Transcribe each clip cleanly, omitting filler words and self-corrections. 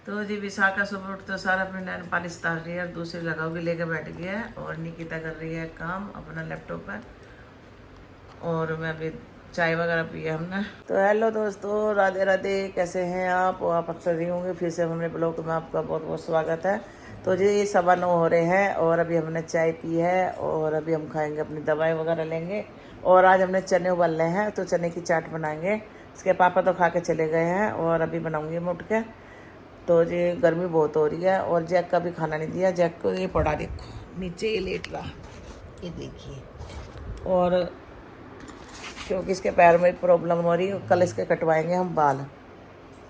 तो जी विशाखा सुबह उठ तो सारा अपने नैन पालिश उतार रही है और दूसरी लगाओगी लेके बैठ गया है और निकिता कर रही है काम अपना लैपटॉप पर। और मैं अभी चाय वगैरह पिया हमने। तो हेलो दोस्तों, राधे राधे, कैसे हैं आप अक्सर ही होंगे। फिर से हमने ब्लॉग में आपका बहुत बहुत स्वागत है। तो जी 9:15 हो रहे हैं और अभी हमने चाय पी है और अभी हम खाएंगे, अपनी दवाई वगैरह लेंगे। और आज हमने चने उबालने हैं तो चने की चाट बनाएंगे। इसके पापा तो खा के चले गए हैं और अभी बनाऊंगी मैं उठ के। तो जी गर्मी बहुत हो रही है और जैक का भी खाना नहीं दिया। जैक को ये पड़ा देखो नीचे, ये लेट रहा, ये देखिए। और क्योंकि इसके पैर में प्रॉब्लम हो रही है, कल इसके कटवाएंगे हम बाल।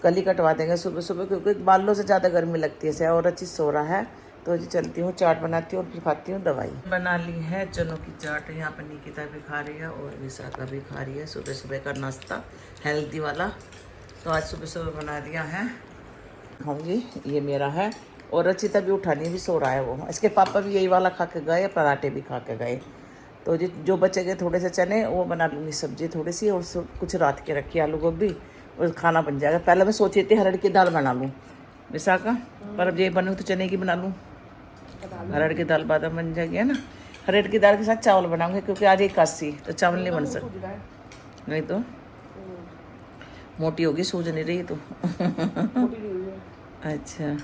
कल ही कटवा देंगे सुबह सुबह, क्योंकि बालों से ज़्यादा गर्मी लगती है इसे। और अच्छी सो रहा है। तो जी चलती हूँ, चाट बनाती हूँ और फिर खाती हूँ दवाई। बना ली है चनों की चाट। यहाँ पर निकिता भी खा रही है और विशाखा भी खा रही है सुबह सुबह का नाश्ता हेल्दी वाला। तो आज सुबह सुबह बना दिया है, खाऊंगी। ये मेरा है। और रचिता भी उठानी भी सो रहा है वो। इसके पापा भी यही वाला खा के गए, पराठे भी खा के गए। तो जो बचे गए थोड़े से चने वो बना लूँगी सब्जी थोड़ी सी, और कुछ रात के रखी आलू गोभी, और खाना बन जाएगा। पहले मैं सोची थी हरड़ की दाल बना लूँ विशाखा, पर अब ये बनूँ तो चने की बना लूँ। हरड़ की दाल बाद बन जाएगी, है ना। हरड़ की दाल के साथ चावल बनाऊँगी क्योंकि आज एकादशी, तो चावल नहीं बन सकता। नहीं तो मोटी होगी, सूझ नहीं रही तो अच्छा।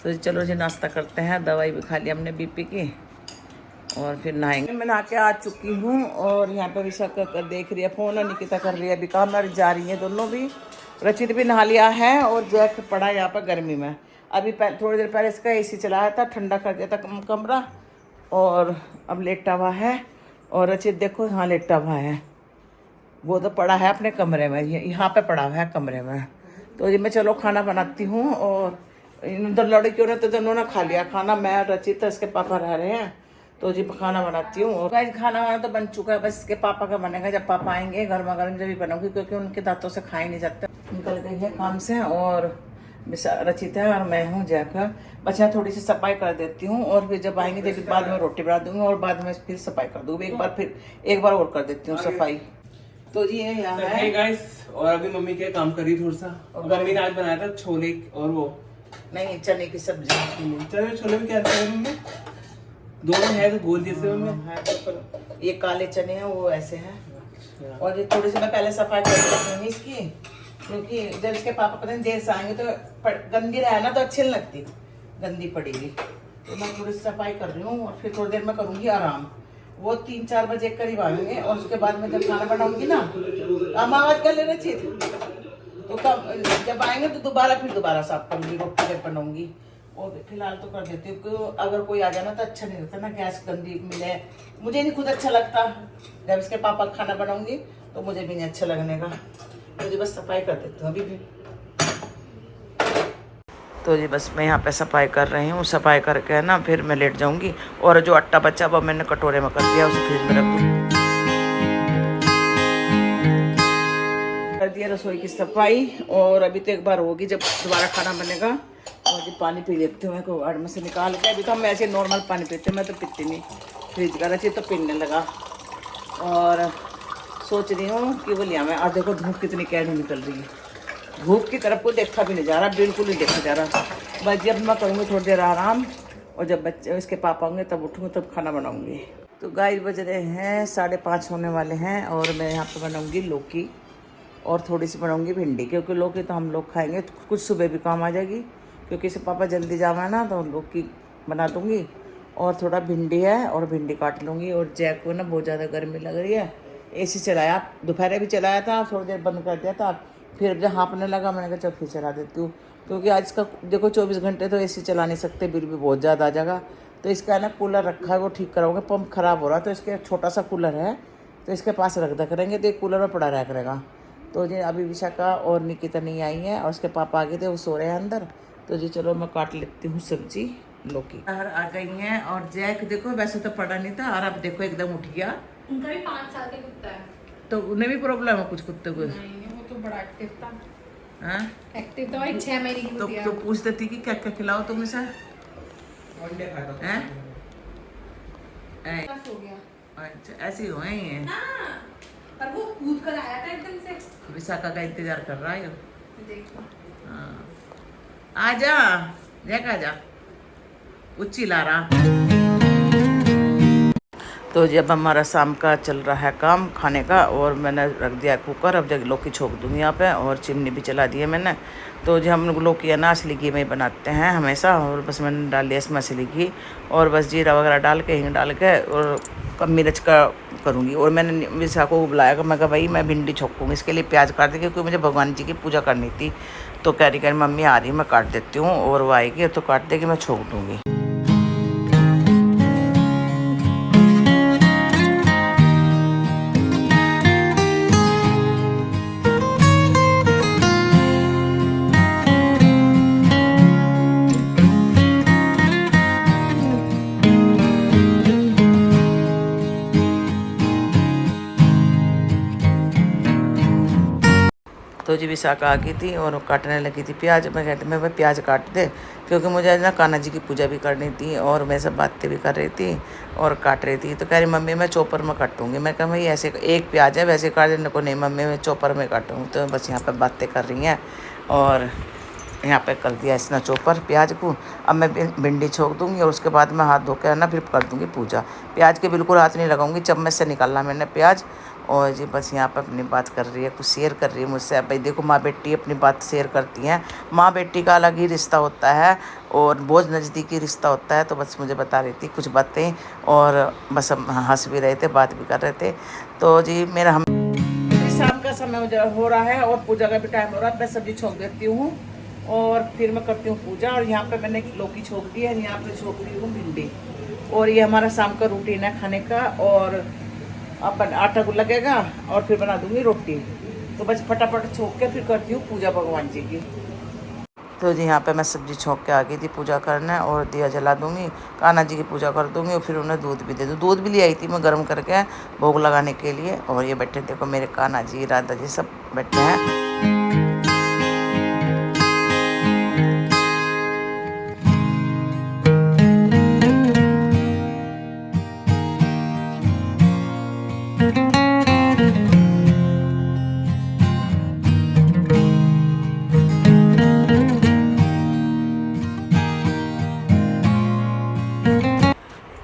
तो चलो जी नाश्ता करते हैं। दवाई भी खा ली हमने बीपी की और फिर नहाएंगे। मैं नहा के आ चुकी हूँ और यहाँ पर विशाखा कर देख रही है फ़ोन और निकिता कर रही है अभी काम। और जा रही है दोनों भी। रचित भी नहा लिया है और जैक पड़ा यहाँ पर गर्मी में। अभी थोड़ी देर पहले इसका एसी चलाया था, ठंडा कर दिया था कमरा, और अब लेटा हुआ है। और रचित देखो यहाँ लेटा हुआ है, वो तो पड़ा है अपने कमरे में, यहाँ पे पड़ा हुआ है कमरे में। तो जी मैं चलो खाना बनाती हूँ। और इन लड़कियों ने तो दोनों ने खा लिया खाना, मैं रचित इसके पापा रह रहे हैं। तो जी खाना बनाती हूँ। और खाना वाना तो बन चुका है, बस इसके पापा का बनेगा जब पापा आएंगे। गर्मा गर्म जब भी बनाऊंगी क्योंकि उनके दांतों से खा ही नहीं जाता। निकल गई है काम से और रचित है और मैं हूँ जैक। बस यहाँ थोड़ी सी सफाई कर देती हूँ और फिर जब आएंगे जब बाद में रोटी बना दूंगी और बाद में फिर सफाई कर दूँगी। एक बार और कर देती हूँ सफाई। तो जी ये यहाँ है। hey guys, और अभी मम्मी क्या काम कर रही थोड़ा सा। और मम्मी ने आज बनाया था छोले और वो नहीं चने की सब्जी। चलो छोले में क्या है मम्मी? दोनों है तो गोल जैसे मम्मी है, तो ये काले चने हैं वो ऐसे हैं। और ये थोड़ी सी मैं पहले सफाई कर देती हूँ इसकी, क्योंकि जब इसके पापा पता नहीं देर से आएंगे तो गंदी रहे ना तो अच्छी नहीं लगती, गंदी पड़ेगी। तो मैं थोड़ी सी सफाई कर रही हूँ और फिर थोड़ी देर में करूँगी आराम। वो 3-4 बजे करीब आएंगे और उसके बाद में जब खाना बनाऊंगी ना, हम आवाज कर ले रहे थे तो जब आएंगे तो दोबारा साफ करूंगी, रोटी जब बनाऊंगी। और फिलहाल तो कर देती हूँ क्योंकि अगर कोई आ जाए ना तो अच्छा नहीं लगता ना, गैस गंदी मिले, मुझे नहीं खुद अच्छा लगता। जब इसके पापा खाना बनाऊंगी तो मुझे भी नहीं अच्छा लगने का। मुझे बस सफाई कर देती हूँ अभी भी। तो जी बस मैं यहाँ पे सफाई कर रही हूँ, सफाई करके है ना फिर मैं लेट जाऊँगी। और जो आटा बचा वो मैंने कटोरे में कर दिया, उसे फ्रिज में रख दूँ। कर दिया रसोई की सफाई और अभी तो एक बार होगी जब दोबारा खाना बनेगा। और जी पानी पी लेती हूँ को वार्ड में से निकाल के। अभी तो हम ऐसे नॉर्मल पानी पीते हैं, मैं तो पीती नहीं फ्रिज का। रची तो पीने लगा और सोच रही हूँ कि वो लिया मैं। और देखो धूप कितनी कैडी निकल रही है, धूप की तरफ को देखा भी नहीं जा रहा, बिल्कुल नहीं देखा जा रहा। बस जब मैं करूँगी थोड़ी देर आराम और जब बच्चे इसके पापा होंगे तब उठूँगी तब खाना बनाऊँगी। तो गाइस बज रहे हैं 5:30 होने वाले हैं और मैं यहाँ पे बनाऊँगी लौकी और थोड़ी सी बनाऊँगी भिंडी, क्योंकि लौकी तो हम लोग खाएंगे, कुछ सुबह भी काम आ जाएगी क्योंकि इसे पापा जल्दी जावा ना, तो लौकी बना दूँगी। और थोड़ा भिंडी है और भिंडी काट लूँगी। और जैक को ना बहुत ज़्यादा गर्मी लग रही है, AC चलाया, दोपहर भी चलाया था, थोड़ी देर बंद कर दिया था, फिर जब हाँपने लगा मैंने कहा चल फिर चला देती हूँ। क्योंकि आज का देखो 24 घंटे तो AC चला नहीं सकते, बिल भी बहुत ज़्यादा आ जाएगा। तो इसका ना कूलर रखा है, वो ठीक कराओगे, पंप खराब हो रहा है तो इसके छोटा सा कूलर है तो इसके पास रख दिया करेंगे तो एक कूलर में पड़ा रहा करेगा। तो जी अभी विशाखा और निकिता नहीं आई है और उसके पापा आ गए थे, वो सो रहे हैं अंदर। तो जी चलो मैं काट लेती हूँ सब्जी लौकी। बाहर आ गई हैं और जैक देखो वैसे तो पड़ा नहीं था और अब देखो एकदम उठ गया। उनका भी 5 साल का कुत्ता है तो उन्हें भी प्रॉब्लम है कुछ कुत्ते को? नहीं, वो तो बड़ा एक्टिव था। हाँ एक्टिव तो भाई 6 महीने की कुतिया। तो पूछ देती कि क्या क्या खिलाओ तुम इसे? अंडे खाता हैं? बस हो गया। अच्छा ऐसे ही हुए ही हैं। हाँ, पर वो कूद कर आया था एकदम से। विशाखा का इंतजार कर रहा है। देखो हाँ आजा, जैक आजा, उच्ची ला रहा। तो जी अब हमारा शाम का चल रहा है काम खाने का, और मैंने रख दिया कुकर। अब जब लौकी छोक दूँगी यहाँ पे, और चिमनी भी चला दी है मैंने। तो जी हम लोग लौकी है ना असली घी में ही बनाते हैं हमेशा, और बस मैंने डाल दिया इसमें असली घी, और बस जीरा वगैरह डाल के, हिंग डाल के, और कम मिर्च का करूँगी। और मैंने विशा को बुलाया, मैं कहा भाई मैं भिंडी छोकूँगी, इसके लिए प्याज काट दी, क्योंकि मुझे भगवान जी की पूजा करनी थी। तो कह रही मम्मी आ रही मैं काट देती हूँ, और वो आएगी तो काट देगी, मैं छोक दूँगी। तो जी विशाखा आ गई थी और काटने लगी थी प्याज। मैं कहती मैं भाई प्याज काट दे, क्योंकि मुझे ना कान्हा जी की पूजा भी करनी थी, और मैं सब बातें भी कर रही थी और काट रही थी। तो कह रही मम्मी मैं चॉपर में काटूंगी। मैं कहा भाई ऐसे एक प्याज है, वैसे काट देने को नहीं मम्मी, मैं चॉपर में काटूँगी। तो बस यहाँ पर बातें कर रही हैं, और यहाँ पे कर दिया इसने चॉपर प्याज को। अब मैं भिंडी छोक दूँगी, और उसके बाद मैं हाथ धो के ना फिर कर दूँगी पूजा। प्याज के बिल्कुल हाथ नहीं लगाऊंगी, चम्मच से निकालना मैंने प्याज। और जी बस यहाँ पर अपनी बात कर रही है, कुछ शेयर कर रही है मुझसे। भाई देखो माँ बेटी अपनी बात शेयर करती हैं, माँ बेटी का अलग ही रिश्ता होता है, और बहुत नज़दीकी रिश्ता होता है। तो बस मुझे बता रही थी कुछ बातें, और बस हम हंस भी रहे थे, बात भी कर रहे थे। तो जी मेरा हम शाम का समय हो रहा है, और पूजा का भी टाइम हो रहा है। मैं सब्जी छोक देती हूँ, और फिर मैं करती हूँ पूजा। और यहाँ पे मैंने लौकी छोक दी है, यहाँ पे छोक रही हूँ भिंडी। और ये हमारा शाम का रूटीन है खाने का। और अब आटा को लगेगा, और फिर बना दूंगी रोटी। तो बस फटाफट छोक के फिर करती हूँ पूजा भगवान जी की। तो जी यहाँ पे मैं सब्जी छोक के आ गई थी पूजा करने, और दिया जला दूंगी, कान्हा जी की पूजा कर दूंगी, और फिर उन्हें दूध भी दे दूँ। दूध भी ले आई थी मैं गर्म करके भोग लगाने के लिए। और ये बैठे देखो मेरे कान्हा जी, राधा जी सब बैठे हैं।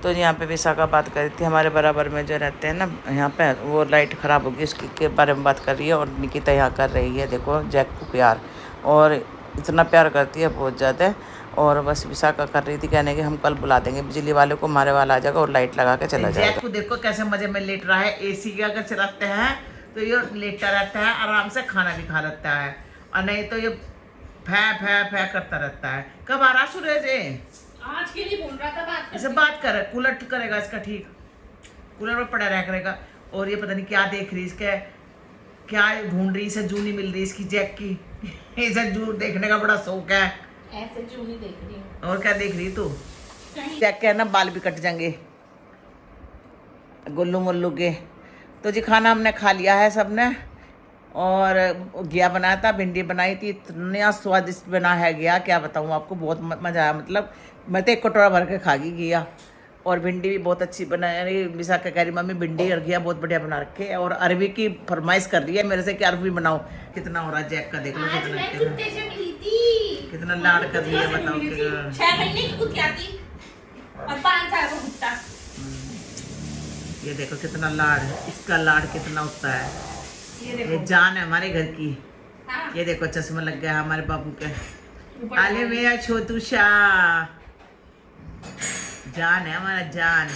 तो यहाँ पे विशाखा बात कर रही थी, हमारे बराबर में जो रहते हैं ना यहाँ पे, वो लाइट ख़राब होगी उसकी के बारे में बात कर रही है। और निकिता यहाँ कर रही है देखो जैक को प्यार, और इतना प्यार करती है बहुत ज़्यादा। और बस विशाखा कर रही थी कहने कि हम कल बुला देंगे बिजली वाले को, हमारे वाला आ जाएगा और लाइट लगा के चला जाएगा। जैक को देखो कैसे मजे में लेट रहा है। AC के अगर चलाते हैं तो ये लेटता रहता है, आराम से खाना भी खा लेता है, और नहीं तो ये फै फै फै करता रहता है। कब आ रहा सूरज? आज के लिए बोल रहा था बात इसे बात कर, कूलर करेगा इसका ठीक, कूलर में पड़ा रह करेगा। और ये पता नहीं क्या देख रही, इसके क्या ढूंढ रही, इसे जू नहीं मिल रही इसकी जैक की। इसे जू देखने का बड़ा शौक है। ऐसे जू नहीं देख रही हूँ। और क्या देख रही तू? जैक के ना बाल भी कट जाएंगे गुल्लू मुल्लू के। तो जी खाना हमने खा लिया है सबने, और घिया बनाया था, भिंडी बनाई थी, इतना स्वादिष्ट बना है घिया क्या बताऊँ आपको, बहुत मज़ा आया। मतलब मैं तो एक कटोरा भर के खा गई घिया। और भिंडी भी बहुत अच्छी बना रही। विशाखा कह रही मम्मी भिंडी और घिया बहुत बढ़िया बना रखे है। और अरबी की फरमाइश कर रही है मेरे से कि अरबी बनाओ। कितना हो रहा है जैक का, देख लो कितना लाड़ कर रही है, बताओ। 6 महीने की कुतिया थी और 5 साल का कुत्ता। ये देखो कितना लाड़, इसका लाड़ कितना होता है। ये जान है हमारे घर की। हाँ। ये देखो चश्मा लग गया हमारे बाबू के। आले मेरा छोटू शाह, जान है हमारा जान।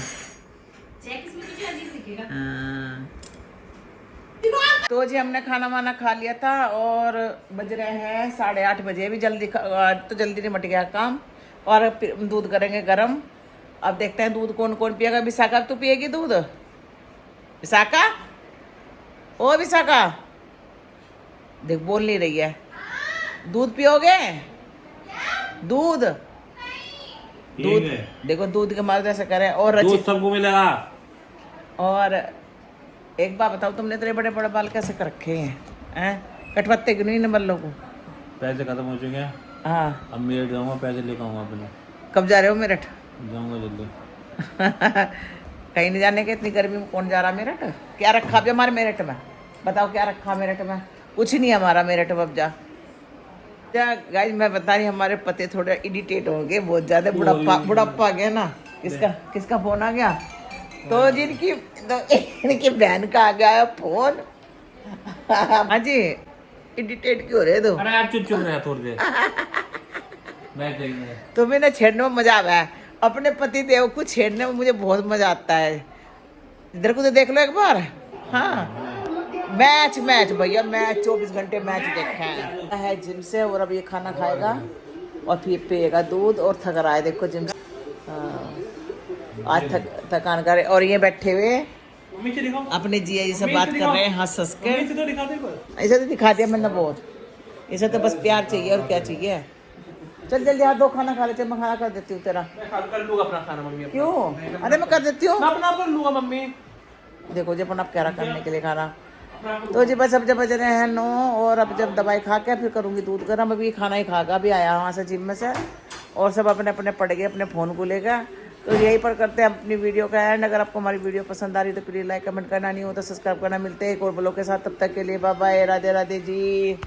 तो जी हमने खाना वाना खा लिया था, और बज रहे हैं 8:30 बजे। भी जल्दी तो जल्दी निपट गया काम। और फिर दूध करेंगे गरम। अब देखते हैं दूध कौन कौन पिएगा। विशाखा तू पिएगी दूध? विशाखा, ओ विशाखा देख बोल नहीं रही है। दूध पियोगे? दूध दूध देखो दूध के मारे ऐसे करे। और दूध सबको मिलेगा। और एक बात बताओ, तुमने इतने बड़े बड़े बाल कैसे कर रखे हैं? कटवत्ते क्यों नहीं बल्लों को? पैसे खत्म हो चुके हैं। हाँ अब मेरठ जाऊंगा, पैसे लेकर आऊंगा अपने। कब जा रहे हो मेरठ? जाऊंगा जल्दी। कहीं नहीं जाने के, इतनी गर्मी में कौन जा रहा मेरठ? क्या रखा अभी हमारे मेरठ में? बताओ क्या रखा मेरठ में? कुछ नहीं हमारा मेरठ में। अब जा गाइस मैं बता रही हमारे पति थोड़े इरिटेट हो गए बहुत ज्यादा, बुढ़ापा आ गया ना। किसका फोन आ गया? तो इनकी बहन का आ गया फोन। हाँ जी, इरिटेट क्यों हो रहे तो? अरे यार चुप रहा थोड़ी देर। मैं कहीं तुम्हें ना छेड़ने में मजा आता है, अपने पति देव को छेड़ने में मुझे बहुत मजा आता है। इधर को तो देख लो एक बार। हाँ मैच भैया, मैच 24 घंटे मैच देखा है जिम से, और अब ये खाना खाएगा और फिर पिएगा दूध और थक रहा है देखो जिम से। हाँ आज थकान करे। और ये बैठे हुए मम्मी से दिखाओ, अपने जिया जी से बात कर रहे हैं हंस हंस के। मम्मी से तो दिखा दे पर। ऐसा तो दिखा दिया मैंने बहुत, इसे तो बस प्यार चाहिए और क्या चाहिए। चल जल्दी हाथ दो, खाना खा लेते, मैं खाना कर देती हूँ तेरा। मैं कर लूंगा अपना खाना मम्मी अपना। क्यों? अरे मैं कर देती हूँ। मैं अपना कर लूंगा मम्मी। देखो जी अपन अब क्या रहा करने के लिए खाना। तो जी बस अब जब बज रहे हैं 9, और अब जब दवाई खा के फिर करूँगी दूध गर्म। अभी खाना ही खागा, अभी आया वहाँ से जिम में से, और सब अपने अपने पड़ गए अपने फ़ोन को लेकर। तो यही पर करते हैं अपनी वीडियो का एंड। अगर आपको हमारी वीडियो पसंद आ रही तो प्लीज़ लाइक कमेंट करना, नहीं हो तो सब्सक्राइब करना। मिलते हैं एक और ब्लॉग के साथ, तब तक के लिए बाय बाय, राधे राधे जी।